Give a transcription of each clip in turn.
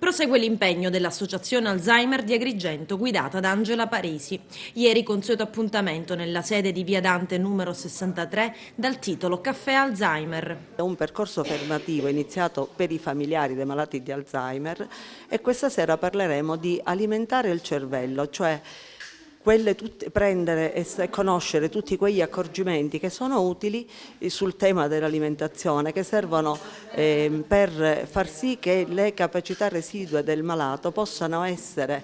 Prosegue l'impegno dell'Associazione Alzheimer di Agrigento guidata da Angela Parisi. Ieri consueto appuntamento nella sede di Via Dante numero 63 dal titolo Caffè Alzheimer. È un percorso formativo iniziato per i familiari dei malati di Alzheimer e questa sera parleremo di alimentare il cervello, cioè prendere e conoscere tutti quegli accorgimenti che sono utili sul tema dell'alimentazione, che servono per far sì che le capacità residue del malato possano essere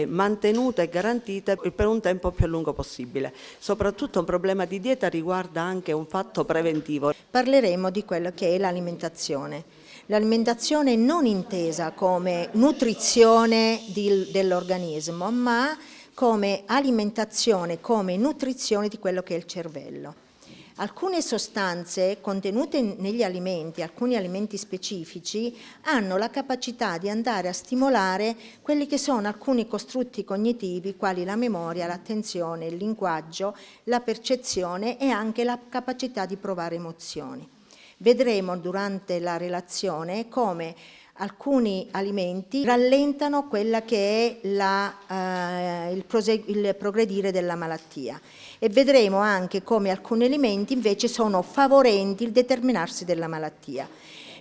mantenute e garantite per un tempo più a lungo possibile. Soprattutto un problema di dieta riguarda anche un fatto preventivo. Parleremo di quello che è l'alimentazione. L'alimentazione non intesa come nutrizione dell'organismo, ma come alimentazione, come nutrizione di quello che è il cervello. Alcune sostanze contenute negli alimenti, alcuni alimenti specifici, hanno la capacità di andare a stimolare quelli che sono alcuni costrutti cognitivi, quali la memoria, l'attenzione, il linguaggio, la percezione e anche la capacità di provare emozioni. Vedremo durante la relazione come alcuni alimenti rallentano quella che è il progredire della malattia e vedremo anche come alcuni alimenti invece sono favorenti il determinarsi della malattia,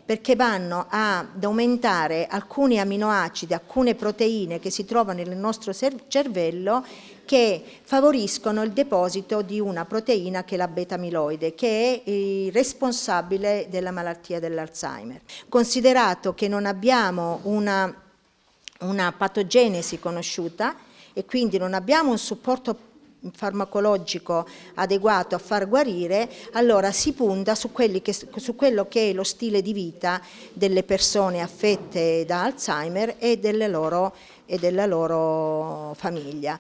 perché vanno ad aumentare alcuni aminoacidi, alcune proteine che si trovano nel nostro cervello che favoriscono il deposito di una proteina che è la beta-amiloide, che è il responsabile della malattia dell'Alzheimer. Considerato che non abbiamo una patogenesi conosciuta e quindi non abbiamo un supporto farmacologico adeguato a far guarire, allora si punta su quello che è lo stile di vita delle persone affette da Alzheimer e della loro famiglia.